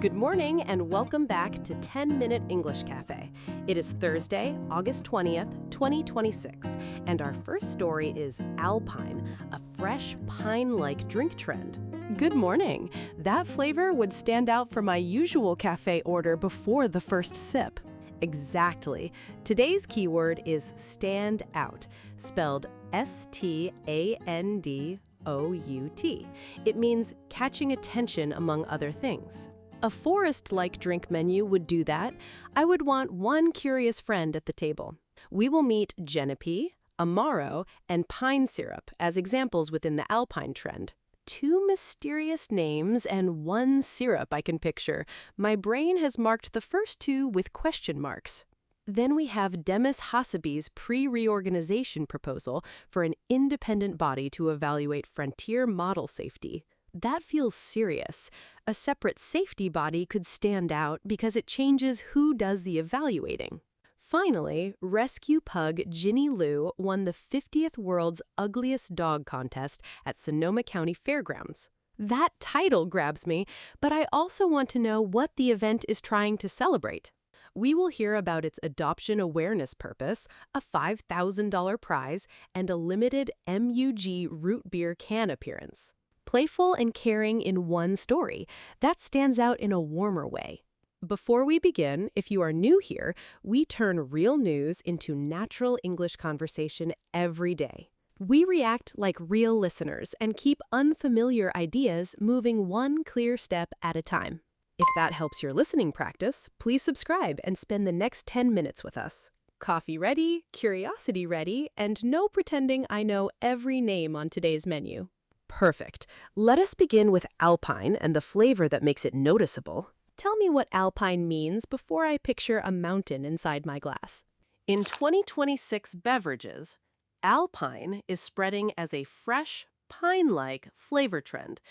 Good morning and welcome back to 10-Minute English Cafe. It is Thursday, August 20th, 2026, and our first story is Alpine, a fresh pine-like drink trend. Good morning. That flavor would stand out from my usual cafe order before the first sip. Exactly. Today's keyword is stand out, spelled S-T-A-N-D-O-U-T. It means catching attention among other things. A forest-like drink menu would do that. I would want one curious friend at the table. We will meet genepy, amaro, and pine syrup as examples within the Alpine trend. Two mysterious names and one syrup I can picture. My brain has marked the first two with question marks. Then we have Demis Hassabis pre-reorganization proposal for an independent body to evaluate frontier model safety. That feels serious. A separate safety body could stand out because it changes who does the evaluating. Finally, rescue pug Ginny Lou won the 50th World's Ugliest Dog contest at Sonoma County Fairgrounds. That title grabs me, but I also want to know what the event is trying to celebrate. We will hear about its adoption awareness purpose, a $5,000 prize, and a limited MUG Root Beer can appearance. Playful and caring in one story, that stands out in a warmer way. Before we begin, if you are new here, we turn real news into natural English conversation every day. We react like real listeners and keep unfamiliar ideas moving one clear step at a time. If that helps your listening practice, please subscribe and spend the next 10 minutes with us. Coffee ready, curiosity ready, and no pretending I know every name on today's menu. Perfect. Let us begin with Alpine and the flavor that makes it noticeable. Tell me what Alpine means before I picture a mountain inside my glass. In 2026 beverages, Alpine is spreading as a fresh, pine-like flavor trend,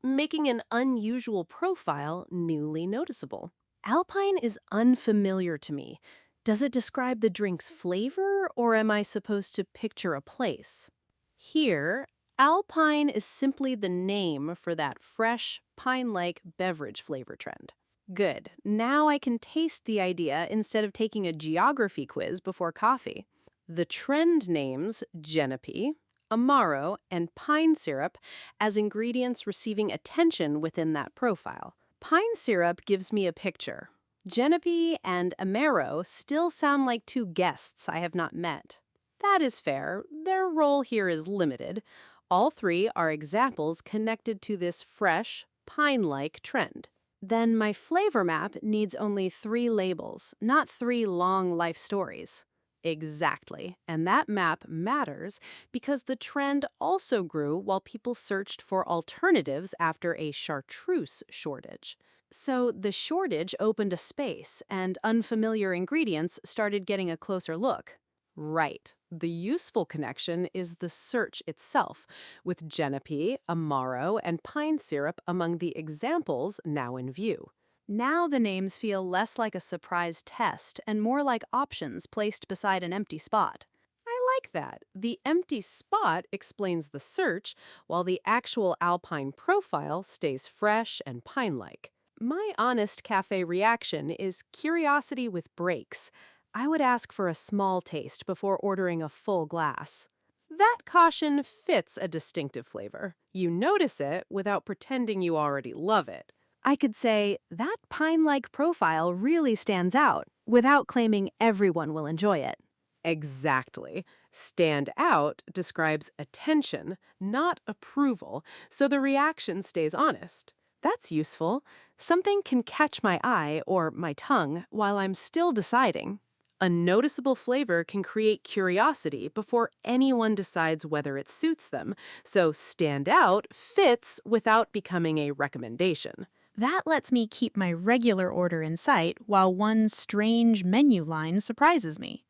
making an unusual profile newly noticeable. Alpine is unfamiliar to me. Does it describe the drink's flavor, or am I supposed to picture a place? Here, Alpine is simply the name for that fresh, pine-like beverage flavor trend. Good. Now I can taste the idea instead of taking a geography quiz before coffee. The trend names genepy, amaro, and pine syrup as ingredients receiving attention within that profile. Pine syrup gives me a picture. Genepy and amaro still sound like two guests I have not met. That is fair. Their role here is limited. All three are examples connected to this fresh, pine-like trend. Then my flavor map needs only 3 labels, not 3 long life stories. Exactly, and that map matters because the trend also grew while people searched for alternatives after a Chartreuse shortage. So the shortage opened a space, and unfamiliar ingredients started getting a closer look. Right. The useful connection is the search itself, with genepy, amaro, and pine syrup among the examples now in view. Now the names feel less like a surprise test and more like options placed beside an empty spot. I like that. The empty spot explains the search, while the actual Alpine profile stays fresh and pine-like. My honest cafe reaction is curiosity with breaks. I would ask for a small taste before ordering a full glass. That caution fits a distinctive flavor. You notice it without pretending you already love it. I could say, that pine-like profile really stands out, without claiming everyone will enjoy it. Exactly. Stand out describes attention, not approval, so the reaction stays honest. That's useful. Something can catch my eye or my tongue while I'm still deciding. A noticeable flavor can create curiosity before anyone decides whether it suits them, so stand out fits without becoming a recommendation. That lets me keep my regular order in sight while one strange menu line surprises me.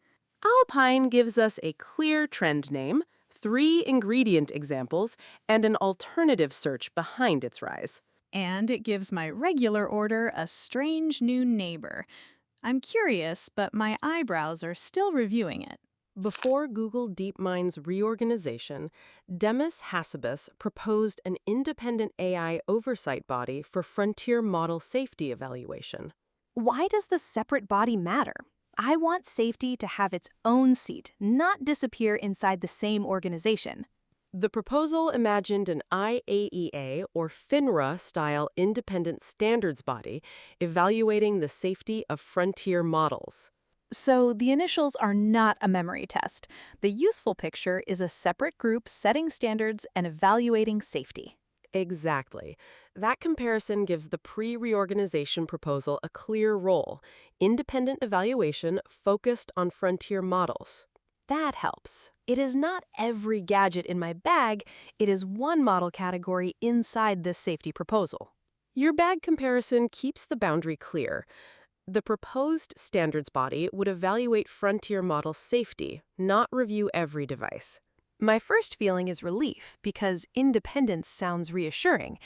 Alpine gives us a clear trend name, 3 ingredient examples, and an alternative search behind its rise. And it gives my regular order a strange new neighbor. I'm curious, but my eyebrows are still reviewing it. Before Google DeepMind's reorganization, Demis Hassabis proposed an independent AI oversight body for frontier model safety evaluation. Why does the separate body matter? I want safety to have its own seat, not disappear inside the same organization. The proposal imagined an IAEA or FINRA-style independent standards body evaluating the safety of frontier models. So the initials are not a memory test. The useful picture is a separate group setting standards and evaluating safety. Exactly. That comparison gives the pre-reorganization proposal a clear role: independent evaluation focused on frontier models. That helps. It is not every gadget in my bag, it is one model category inside this safety proposal. Your bag comparison keeps the boundary clear. The proposed standards body would evaluate frontier model safety, not review every device. My first feeling is relief, because independence sounds reassuring.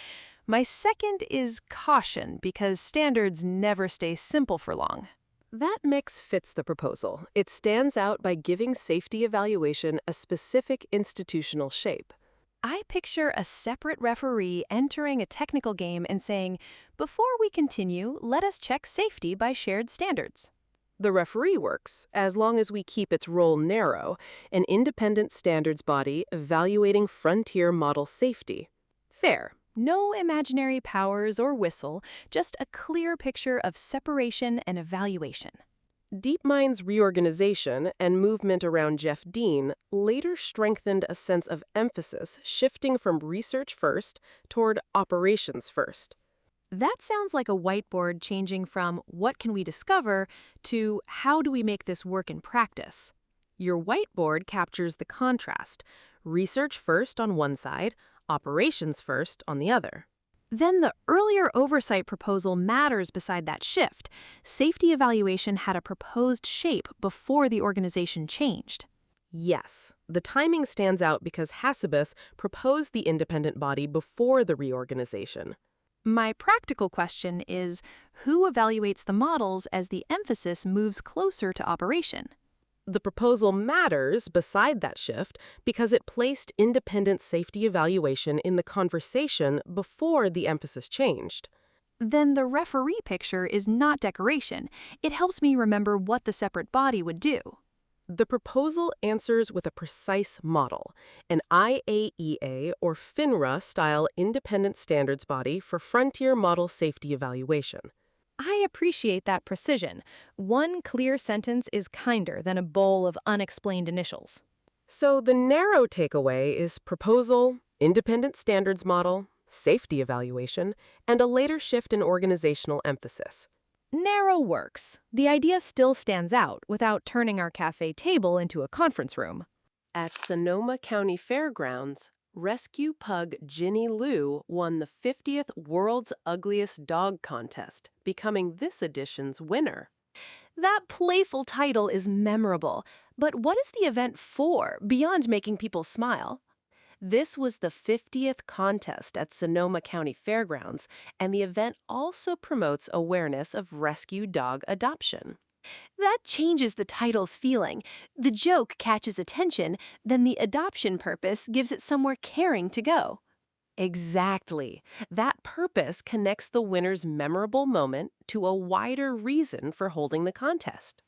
My second is caution, because standards never stay simple for long. That mix fits the proposal. It stands out by giving safety evaluation a specific institutional shape. I picture a separate referee entering a technical game and saying, "Before we continue, let us check safety by shared standards." The referee works, as long as we keep its role narrow, an independent standards body evaluating frontier model safety. Fair. No imaginary powers or whistle, just a clear picture of separation and evaluation. DeepMind's reorganization and movement around Jeff Dean later strengthened a sense of emphasis shifting from research first toward operations first. That sounds like a whiteboard changing from "what can we discover" to "how do we make this work in practice?" Your whiteboard captures the contrast: research first on one side, operations first on the other. Then the earlier oversight proposal matters beside that shift. Safety evaluation had a proposed shape before the organization changed. Yes, the timing stands out because Hassabis proposed the independent body before the reorganization. My practical question is, who evaluates the models as the emphasis moves closer to operation? The proposal matters beside that shift because it placed independent safety evaluation in the conversation before the emphasis changed. Then the referee picture is not decoration. It helps me remember what the separate body would do. The proposal answers with a precise model: an IAEA or FINRA-style independent standards body for frontier model safety evaluation. I appreciate that precision. One clear sentence is kinder than a bowl of unexplained initials. So the narrow takeaway is proposal, independent standards model, safety evaluation, and a later shift in organizational emphasis. Narrow works. The idea still stands out without turning our cafe table into a conference room. At Sonoma County Fairgrounds, rescue pug Ginny Lou won the 50th World's Ugliest Dog contest, becoming this edition's winner. That playful title is memorable, but what is the event for, beyond making people smile? This was the 50th contest at Sonoma County Fairgrounds, and the event also promotes awareness of rescue dog adoption. That changes the title's feeling. The joke catches attention, then the adoption purpose gives it somewhere caring to go. Exactly. That purpose connects the winner's memorable moment to a wider reason for holding the contest.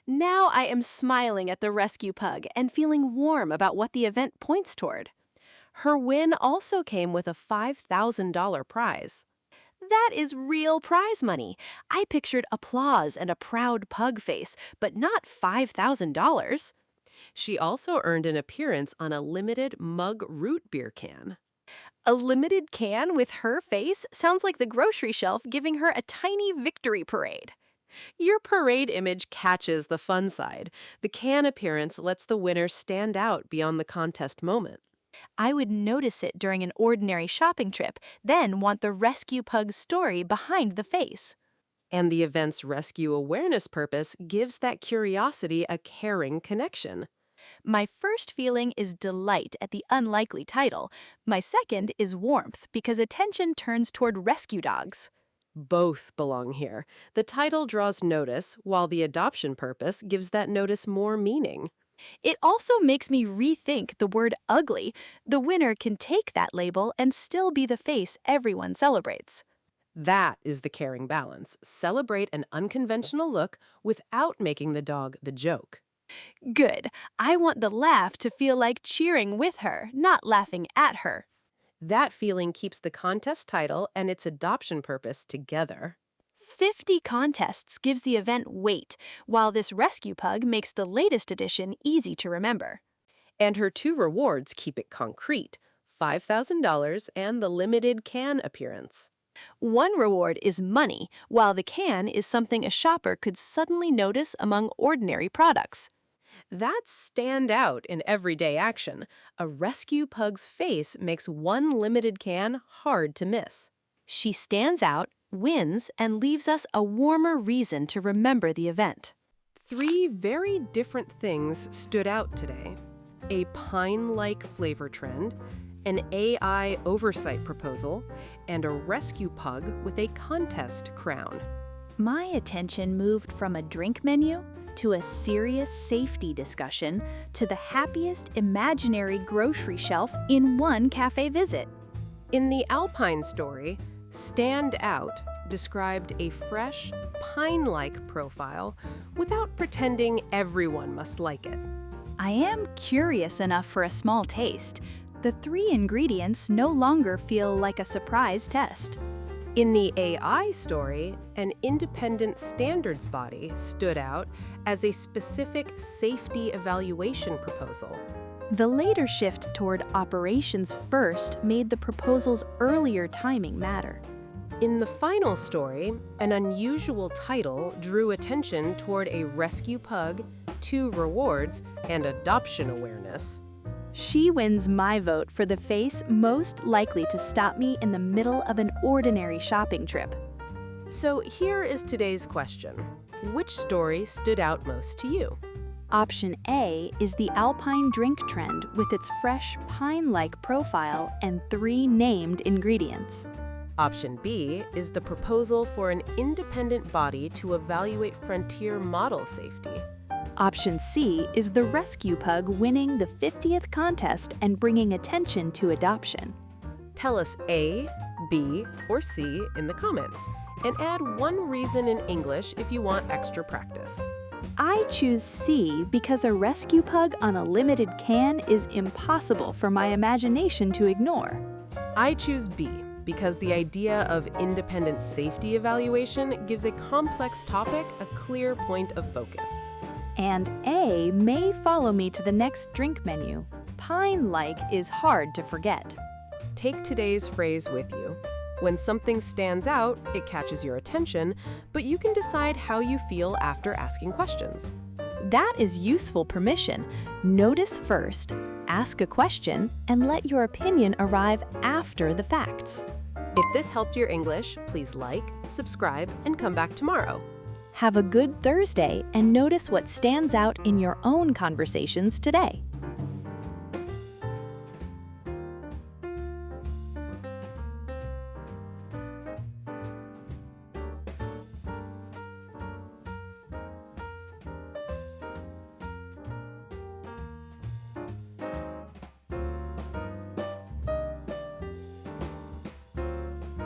Now I am smiling at the rescue pug and feeling warm about what the event points toward. Her win also came with a $5,000 prize. That is real prize money. I pictured applause and a proud pug face, but not $5,000. She also earned an appearance on a limited MUG Root Beer can. A limited can with her face sounds like the grocery shelf giving her a tiny victory parade. Your parade image catches the fun side. The can appearance lets the winner stand out beyond the contest moment. I would notice it during an ordinary shopping trip, then want the rescue pug's story behind the face. And the event's rescue awareness purpose gives that curiosity a caring connection. My first feeling is delight at the unlikely title. My second is warmth because attention turns toward rescue dogs. Both belong here. The title draws notice, while the adoption purpose gives that notice more meaning. It also makes me rethink the word ugly. The winner can take that label and still be the face everyone celebrates. That is the caring balance. Celebrate an unconventional look without making the dog the joke. Good. I want the laugh to feel like cheering with her, not laughing at her. That feeling keeps the contest title and its adoption purpose together. 50 contests gives the event weight, while this rescue pug makes the latest edition easy to remember. And her 2 rewards keep it concrete, $5,000 and the limited can appearance. One reward is money, while the can is something a shopper could suddenly notice among ordinary products. That's stand out in everyday action. A rescue pug's face makes one limited can hard to miss. She stands out, wins, and leaves us a warmer reason to remember the event. 3 very different things stood out today. A pine-like flavor trend, an AI oversight proposal, and a rescue pug with a contest crown. My attention moved from a drink menu to a serious safety discussion to the happiest imaginary grocery shelf in one cafe visit. In the Alpine story, stand out described a fresh, pine-like profile without pretending everyone must like it. I am curious enough for a small taste. The 3 ingredients no longer feel like a surprise test. In the AI story, an independent standards body stood out as a specific safety evaluation proposal. The later shift toward operations first made the proposal's earlier timing matter. In the final story, an unusual title drew attention toward a rescue pug, 2 rewards, and adoption awareness. She wins my vote for the face most likely to stop me in the middle of an ordinary shopping trip. So here is today's question. Which story stood out most to you? Option A is the Alpine drink trend with its fresh pine-like profile and 3 named ingredients. Option B is the proposal for an independent body to evaluate frontier model safety. Option C is the rescue pug winning the 50th contest and bringing attention to adoption. Tell us A, B, or C in the comments, and add 1 reason in English if you want extra practice. I choose C because a rescue pug on a limited can is impossible for my imagination to ignore. I choose B because the idea of independent safety evaluation gives a complex topic a clear point of focus. And A may follow me to the next drink menu. Pine-like is hard to forget. Take today's phrase with you. When something stands out, it catches your attention, but you can decide how you feel after asking questions. That is useful permission. Notice first, ask a question, and let your opinion arrive after the facts. If this helped your English, please like, subscribe, and come back tomorrow. Have a good Thursday and notice what stands out in your own conversations today.